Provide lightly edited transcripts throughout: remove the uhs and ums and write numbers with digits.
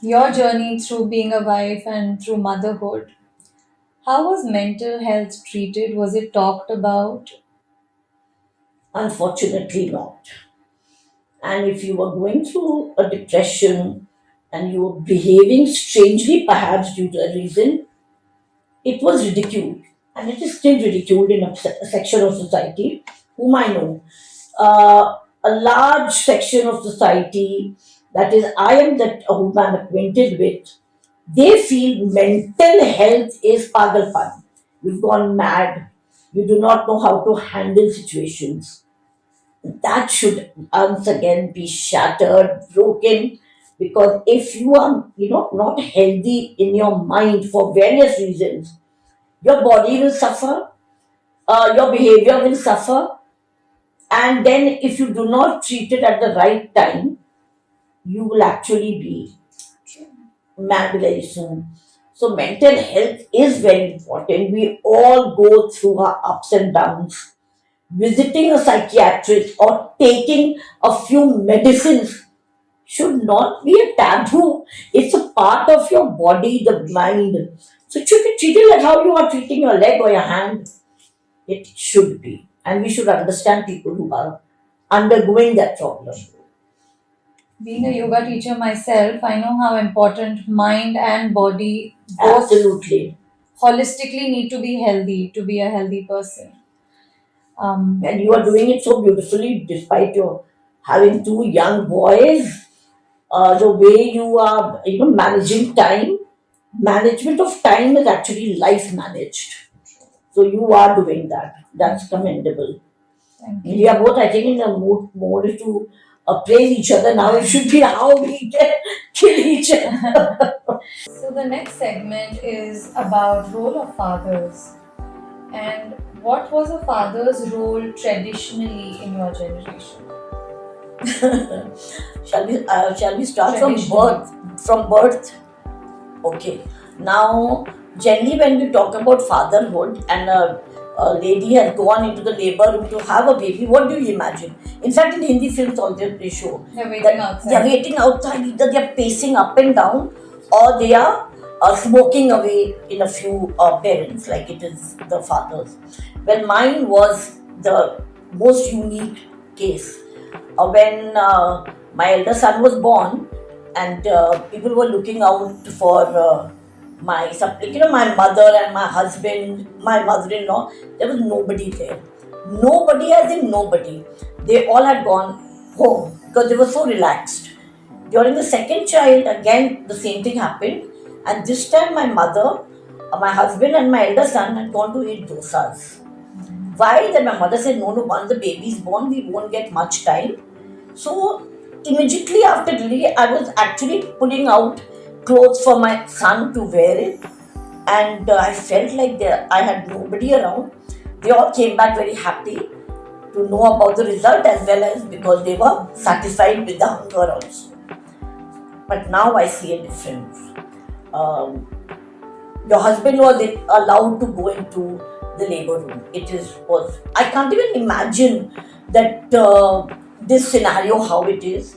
your journey through being a wife and through motherhood, how was mental health treated? Was it talked about? Unfortunately, not. And if you were going through a depression and you were behaving strangely, perhaps due to a reason, it was ridiculed. And it is still ridiculed in a section of society whom I know. A large section of society, that is, I am that whom I'm acquainted with, they feel mental health is pagalpan. You've gone mad. You do not know how to handle situations. That should once again be shattered, broken, because if you are, not healthy in your mind for various reasons, your body will suffer, your behavior will suffer, and then if you do not treat it at the right time, you will actually be mad very soon. So mental health is very important. We all go through our ups and downs. Visiting a psychiatrist or taking a few medicines should not be a taboo. It's a part of your body, the mind. So it should be treated like how you are treating your leg or your hand. It should be. And we should understand people who are undergoing that problem. Being a yoga teacher myself, I know how important mind and body both Absolutely. holistically need to be healthy to be a healthy person. And you are doing it so beautifully despite your having two young boys. The way you are, managing time, management of time is actually life managed. So you are doing that. That's commendable. Thank We you. are both, I think, in the mood to praise each other now. It should be how we can kill each other. So the next segment is about role of fathers and what was a father's role traditionally in your generation? Shall we start from Traditionally. birth? From birth, okay. Now, generally, when we talk about fatherhood and a lady has gone into the labor room to have a baby, what do you imagine? In fact, in Hindi films, also they show They're waiting that they are outside. waiting outside. Either they are pacing up and down, or they are smoking away in a few parents, like it is the fathers. Well, mine was the most unique case. When my elder son was born, and people were looking out for my mother and my husband, my mother-in-law. There was nobody there. Nobody, as in nobody. They all had gone home because they were so relaxed. During the second child, again the same thing happened, and this time my mother, my husband, and my elder son had gone to eat dosas. Why? Then my mother said, no, no, once the baby is born, we won't get much time. So immediately after delivery, I was actually pulling out clothes for my son to wear it, and I felt like I had nobody around. They all came back very happy to know about the result, as well as because they were satisfied with the hunger also. But now I see a difference. Um, your husband was allowed to go into the labor room. It is was I can't even imagine that this scenario how it is.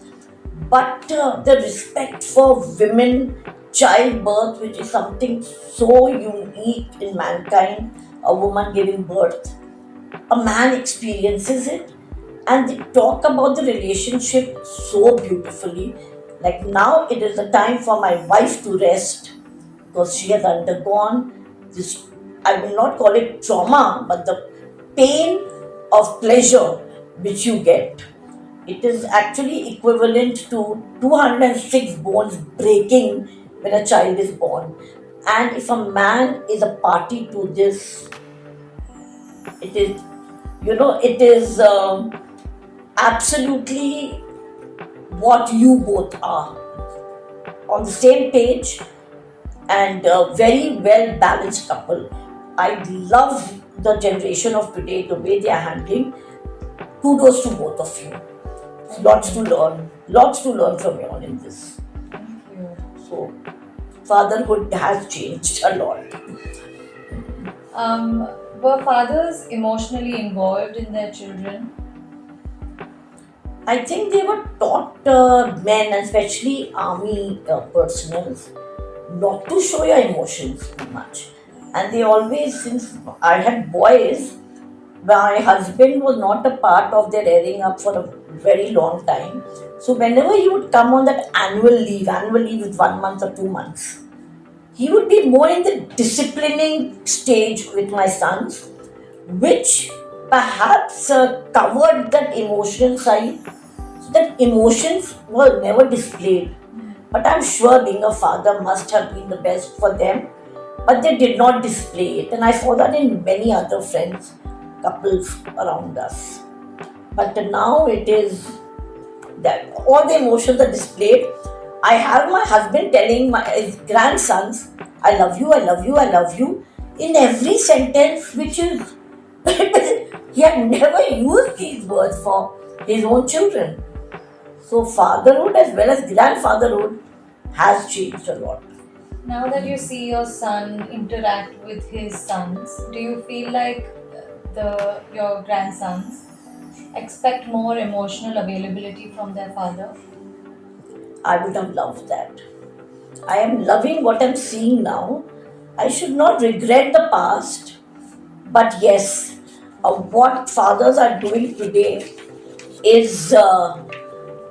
But the respect for women, childbirth, which is something so unique in mankind, a woman giving birth, a man experiences it, and they talk about the relationship so beautifully. Like now, it is the time for my wife to rest because she has undergone this, I will not call it trauma, but the pain of pleasure which you get. It is actually equivalent to 206 bones breaking when a child is born. And if a man is a party to this, it is, it is absolutely what you both are on the same page, and a very well balanced couple. I love the generation of today, the way they are handling. Kudos to both of you. Thank Lots to you. learn. Lots to learn from you all in this. Thank you. So, fatherhood has changed a lot. Um, were fathers emotionally involved in their children? I think they were taught men, especially army personnel, not to show your emotions too much. And they always, since I had boys, my husband was not a part of their rearing up for a very long time. So whenever he would come on that annual leave is 1 month or 2 months, he would be more in the disciplining stage with my sons, which perhaps covered that emotional side. So that emotions were never displayed. But I'm sure being a father must have been the best for them. But they did not display it. And I saw that in many other friends, couples around us. But now it is that all the emotions are displayed. I have my husband telling his grandsons, I love you, I love you, I love you, in every sentence, which is, he had never used these words for his own children. So, fatherhood as well as grandfatherhood has changed a lot. Now that you see your son interact with his sons, do you feel like your grandsons expect more emotional availability from their father? I would have loved that. I am loving what I'm seeing now. I should not regret the past, but yes, what fathers are doing today is a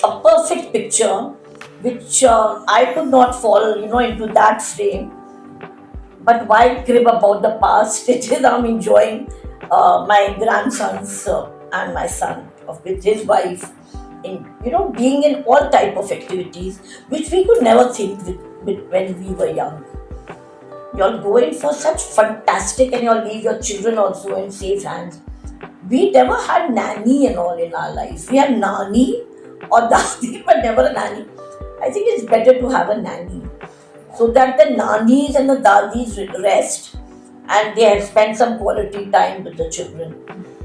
perfect picture, which I could not fall, into that frame. But why crib about the past? It is I'm enjoying my grandsons and my son with his wife in being in all type of activities which we could never think when we were young. You're going for such fantastic, and you'll leave your children also in safe hands. We never had nanny and all in our lives. We had nani or dadi, but never a nanny. I think it's better to have a nanny so that the nannies and the dadis rest and they have spent some quality time with the children.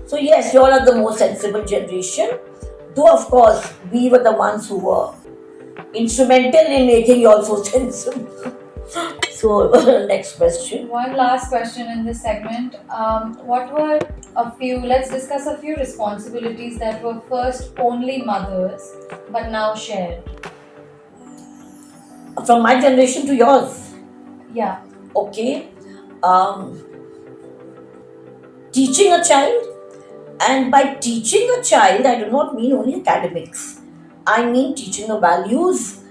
So yes, you all are the most sensible generation. Though of course we were the ones who were instrumental in making you all so sensible. So next question. One last question in this segment. What were let's discuss a few responsibilities that were first only mothers but now shared? From my generation to yours. Yeah. Okay. Um, Teaching a child, and by teaching a child, I do not mean only academics. I mean teaching the values,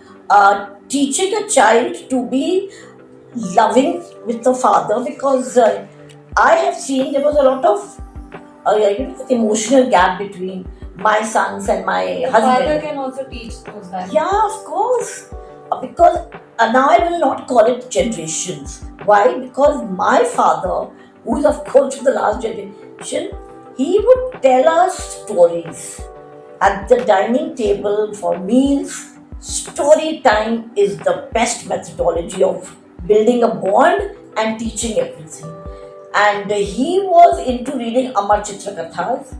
teaching a child to be loving with the father, because I have seen there was a lot of emotional gap between my sons and my The husband. father can also teach those values. Yeah, of course. Because now I will not call it generations. Why? Because my father, who is of course the last generation, he would tell us stories at the dining table for meals. Story time is the best methodology of building a bond and teaching everything. And he was into reading Amar Chitra Kathas.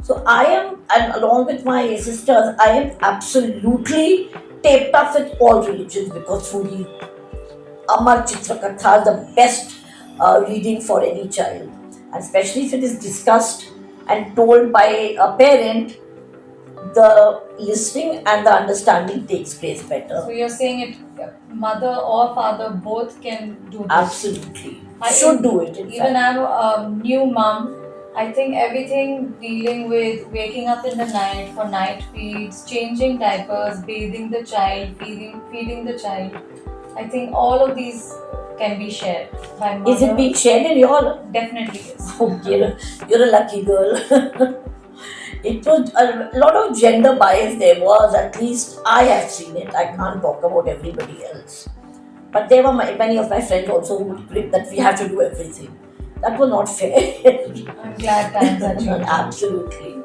So I am, and along with my sisters, I am absolutely taped up with all religions, because truly Amar Chitra Katha is the best reading for any child. And especially if it is discussed and told by a parent, the listening and the understanding takes place better. So you're saying mother or father both can do this? Absolutely. Should do it. Even I'm a new mom. I think everything dealing with waking up in the night for night feeds, changing diapers, bathing the child, feeding the child. I think all of these can be shared by mother. Is it being shared in your? Definitely is. Oh, you're a lucky girl. It was a lot of gender bias there was, at least I have seen it. I can't talk about everybody else. But there were many of my friends also who would grip that we have to do everything. That was not fair. I'm glad times are changing. Absolutely.